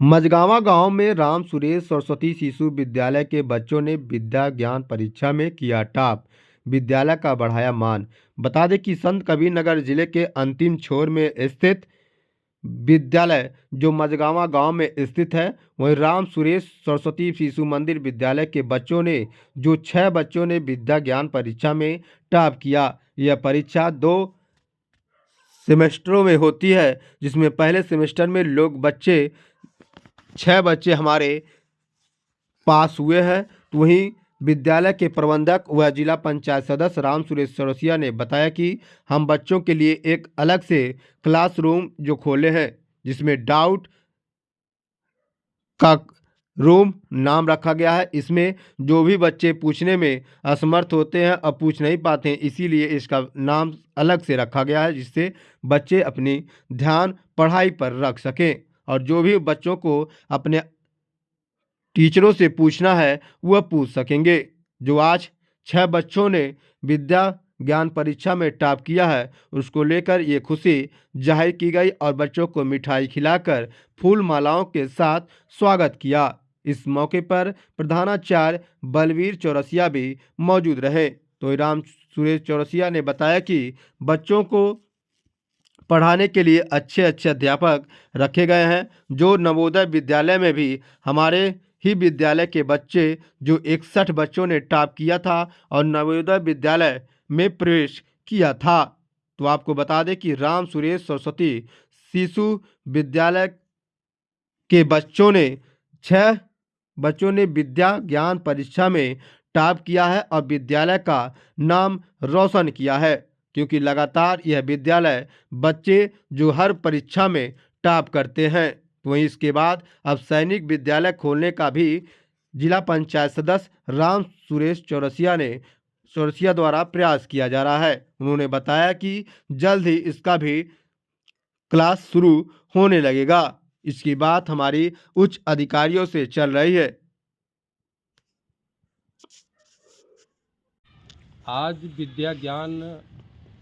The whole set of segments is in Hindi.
मझगावां गांव में राम सुरेश सरस्वती शिशु विद्यालय के बच्चों ने विद्या ज्ञान परीक्षा में किया टॉप। विद्यालय का बढ़ाया मान। बता दें कि संत कबीर नगर जिले के अंतिम छोर में स्थित विद्यालय जो मझगावां गांव में स्थित है, वहीं राम सुरेश सरस्वती शिशु मंदिर विद्यालय के बच्चों ने जो 6 बच्चों ने विद्या ज्ञान परीक्षा में टॉप किया। यह परीक्षा 2 सेमेस्टरों में होती है, जिसमें पहले सेमेस्टर में लोग बच्चे 6 बच्चे हमारे पास हुए हैं। तो वहीं विद्यालय के प्रबंधक व जिला पंचायत सदस्य राम सुरेश चौरसिया ने बताया कि हम बच्चों के लिए एक अलग से क्लासरूम जो खोले हैं, जिसमें डाउट का रूम नाम रखा गया है। इसमें जो भी बच्चे पूछने में असमर्थ होते हैं और पूछ नहीं पाते हैं, इसीलिए इसका नाम अलग से रखा गया है, जिससे बच्चे अपनी ध्यान पढ़ाई पर रख सकें। और जो भी बच्चों को अपने टीचरों से पूछना है वह पूछ सकेंगे। जो आज 6 बच्चों ने विद्या ज्ञान परीक्षा में टॉप किया है, उसको लेकर ये खुशी जाहिर की गई और बच्चों को मिठाई खिलाकर फूल मालाओं के साथ स्वागत किया। इस मौके पर प्रधानाचार्य बलवीर चौरसिया भी मौजूद रहे। तो राम सुरेश चौरसिया ने बताया कि बच्चों को पढ़ाने के लिए अच्छे अच्छे अध्यापक रखे गए हैं। जो नवोदय विद्यालय में भी हमारे ही विद्यालय के बच्चे जो 61 बच्चों ने टॉप किया था और नवोदय विद्यालय में प्रवेश किया था। तो आपको बता दें कि राम सुरेश सरस्वती शिशु विद्यालय के छह बच्चों ने विद्या ज्ञान परीक्षा में टॉप किया है और विद्यालय का नाम रोशन किया है, क्योंकि लगातार यह विद्यालय बच्चे जो हर परीक्षा में टॉप करते हैं। वहीं इसके बाद अब सैनिक विद्यालय खोलने का भी जिला पंचायत सदस्य राम सुरेश चौरसिया द्वारा प्रयास किया जा रहा है। उन्होंने बताया कि जल्द ही इसका भी क्लास शुरू होने लगेगा। इसकी बात हमारी उच्च अधिकारियों से चल रही है। आज विद्या ज्ञान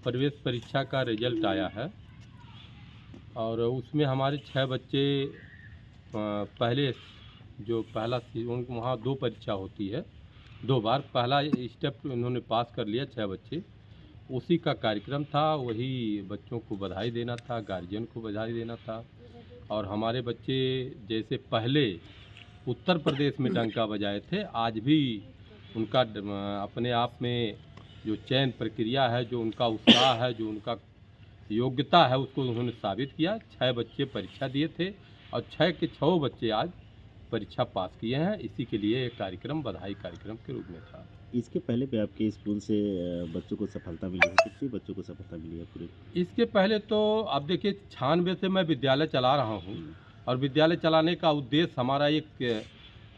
प्रवेश परीक्षा का रिजल्ट आया है और उसमें हमारे 6 बच्चे पहले जो पहला वहाँ 2 परीक्षा होती है, 2 बार पहला स्टेप उन्होंने पास कर लिया 6 बच्चे। उसी का कार्यक्रम था, वही बच्चों को बधाई देना था, गार्जियन को बधाई देना था। और हमारे बच्चे जैसे पहले उत्तर प्रदेश में डंका बजाए थे, आज भी उनका अपने आप में जो चयन प्रक्रिया है, जो उनका उत्साह है, जो उनका योग्यता है, उसको उन्होंने साबित किया। 6 बच्चे परीक्षा दिए थे और 6 के 6 बच्चे आज परीक्षा पास किए हैं। इसी के लिए एक कार्यक्रम बधाई कार्यक्रम के रूप में था। इसके पहले भी आपके स्कूल से बच्चों को सफलता मिली है? कितने बच्चों को सफलता मिली है पूरे? इसके पहले तो आप देखिए 96 से मैं विद्यालय चला रहा हूँ और विद्यालय चलाने का उद्देश्य हमारा एक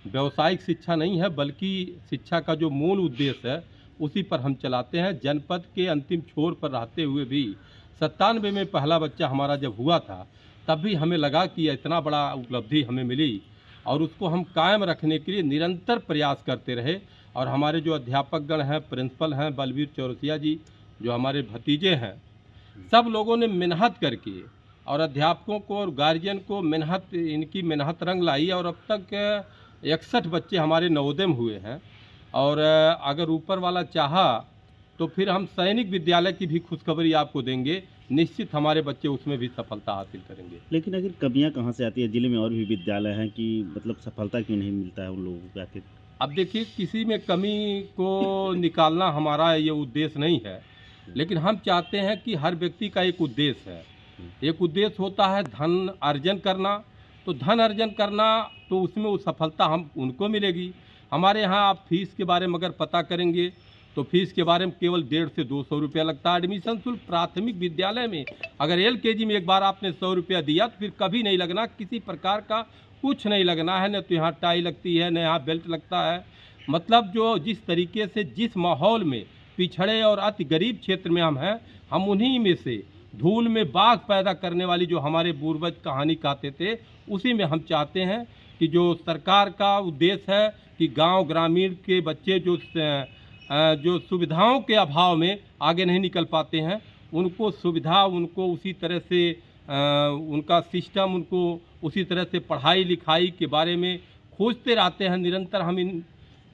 व्यावसायिक शिक्षा नहीं है, बल्कि शिक्षा का जो मूल उद्देश्य है उसी पर हम चलाते हैं। जनपद के अंतिम छोर पर रहते हुए भी 97 में पहला बच्चा हमारा जब हुआ था, तब भी हमें लगा कि इतना बड़ा उपलब्धि हमें मिली और उसको हम कायम रखने के लिए निरंतर प्रयास करते रहे। और हमारे जो अध्यापकगण हैं, प्रिंसिपल हैं बलवीर चौरसिया जी, जो हमारे भतीजे हैं, सब लोगों ने मेहनत करके और अध्यापकों को और गार्जियन को इनकी मेहनत रंग लाई और अब तक 61 बच्चे हमारे नवोदय में हुए हैं। और अगर ऊपर वाला चाहा तो फिर हम सैनिक विद्यालय की भी खुशखबरी आपको देंगे। निश्चित हमारे बच्चे उसमें भी सफलता हासिल करेंगे। लेकिन आखिर कमियां कहां से आती है? जिले में और भी विद्यालय हैं कि मतलब सफलता क्यों नहीं मिलता है उन लोगों को आखिर? अब देखिए, किसी में कमी को निकालना हमारा ये उद्देश्य नहीं है, लेकिन हम चाहते हैं कि हर व्यक्ति का एक उद्देश्य है। एक उद्देश्य होता है धन अर्जन करना, तो धन अर्जन करना तो उसमें वो सफलता हम उनको मिलेगी। हमारे यहाँ आप फीस के बारे में अगर पता करेंगे तो फीस के बारे में केवल 150 से 200 रुपया लगता है। एडमिशन शुल्क प्राथमिक विद्यालय में अगर LKG में एक बार आपने 100 रुपया दिया तो फिर कभी नहीं लगना, किसी प्रकार का कुछ नहीं लगना है। न तो यहाँ टाई लगती है, न यहाँ बेल्ट लगता है। मतलब जो जिस तरीके से जिस माहौल में पिछड़े और अति गरीब क्षेत्र में हम हैं, हम उन्हीं में से धूल में बाग पैदा करने वाली जो हमारे पूर्वज कहानी कहते थे, उसी में हम चाहते हैं कि जो सरकार का उद्देश्य है कि गांव ग्रामीण के बच्चे जो सुविधाओं के अभाव में आगे नहीं निकल पाते हैं, उनको सुविधा, उनको उसी तरह से उनका सिस्टम, उनको उसी तरह से पढ़ाई लिखाई के बारे में खोजते रहते हैं। निरंतर हम इन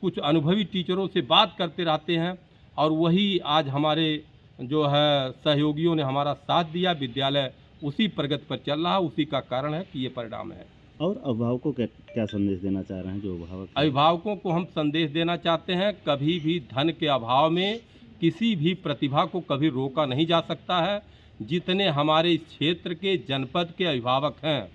कुछ अनुभवी टीचरों से बात करते रहते हैं और वही आज हमारे जो है सहयोगियों ने हमारा साथ दिया। विद्यालय उसी प्रगति पर चल रहा है, उसी का कारण है कि ये परिणाम है। और अभिभावकों को क्या संदेश देना चाह रहे हैं, जो अभिभावक हैं? अभिभावकों को हम संदेश देना चाहते हैं, कभी भी धन के अभाव में किसी भी प्रतिभा को कभी रोका नहीं जा सकता है। जितने हमारे इस क्षेत्र के जनपद के अभिभावक हैं,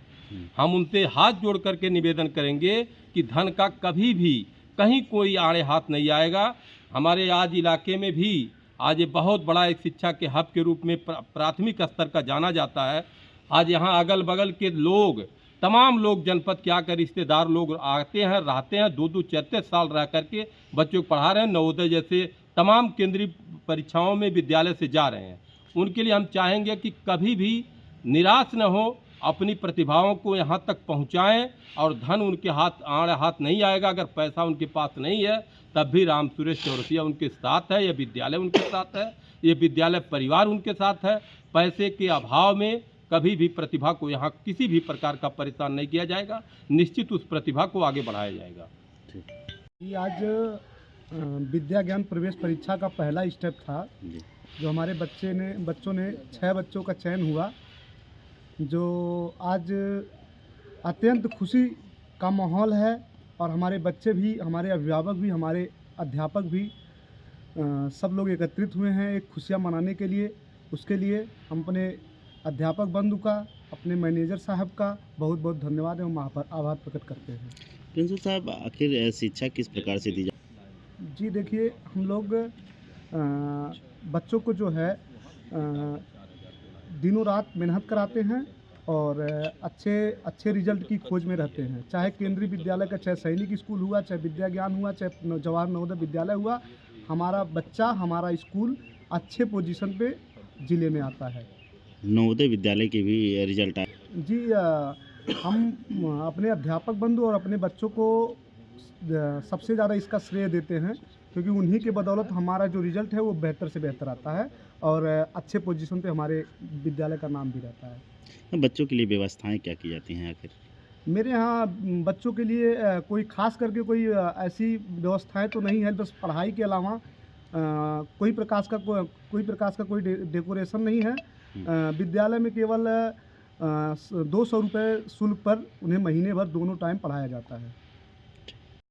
हम उनसे हाथ जोड़ करके निवेदन करेंगे कि धन का कभी भी कहीं कोई आड़े हाथ नहीं आएगा। हमारे आज इलाके में भी आज ये बहुत बड़ा एक शिक्षा के हब के रूप में प्राथमिक स्तर का जाना जाता है। आज यहाँ अगल बगल के लोग, तमाम लोग जनपद के आकर रिश्तेदार लोग आते हैं, रहते हैं, 2-2 4-4 साल रह करके बच्चों को पढ़ा रहे हैं। नवोदय जैसे तमाम केंद्रीय परीक्षाओं में विद्यालय से जा रहे हैं। उनके लिए हम चाहेंगे कि कभी भी निराश न हो, अपनी प्रतिभाओं को यहाँ तक पहुँचाएँ और धन उनके आड़े हाथ नहीं आएगा। अगर पैसा उनके पास नहीं है तब भी राम सुरेश चौरसिया उनके साथ है, ये विद्यालय उनके साथ है, ये विद्यालय परिवार उनके साथ है। पैसे के अभाव में कभी भी प्रतिभा को यहाँ किसी भी प्रकार का परेशान नहीं किया जाएगा। निश्चित उस प्रतिभा को आगे बढ़ाया जाएगा। ये आज विद्या ज्ञान प्रवेश परीक्षा का पहला स्टेप था, जो हमारे बच्चों ने 6 बच्चों का चयन हुआ, जो आज अत्यंत खुशी का माहौल है। और हमारे बच्चे भी, हमारे अभिभावक भी, हमारे अध्यापक भी सब लोग एकत्रित हुए हैं एक खुशियाँ मनाने के लिए। उसके लिए हम अपने अध्यापक बंधु का, अपने मैनेजर साहब का बहुत बहुत धन्यवाद एवं आभार प्रकट करते हैं। प्रिंसिपल साहब, आखिर शिक्षा किस प्रकार से दी जाए? जी देखिए, हम लोग बच्चों को जो है दिनों रात मेहनत कराते हैं और अच्छे रिजल्ट की खोज में रहते हैं। चाहे केंद्रीय विद्यालय का, चाहे सैनिक स्कूल हुआ, चाहे विद्या ज्ञान हुआ, चाहे जवाहर नवोदय विद्यालय हुआ, हमारा बच्चा, हमारा स्कूल अच्छे पोजीशन पे ज़िले में आता है। नवोदय विद्यालय के भी रिजल्ट आए? जी, हम अपने अध्यापक बंधु और अपने बच्चों को सबसे ज़्यादा इसका श्रेय देते हैं, क्योंकि उन्हीं के बदौलत हमारा जो रिज़ल्ट है वो बेहतर से बेहतर आता है और अच्छे पोजीशन पे हमारे विद्यालय का नाम भी रहता है। बच्चों के लिए व्यवस्थाएं क्या की जाती हैं आखिर? मेरे यहाँ बच्चों के लिए कोई खास करके कोई ऐसी व्यवस्थाएं तो नहीं है। बस पढ़ाई के अलावा कोई प्रकार का कोई डेकोरेशन नहीं है। विद्यालय में केवल 200 रुपये शुल्क पर उन्हें महीने भर दोनों टाइम पढ़ाया जाता है।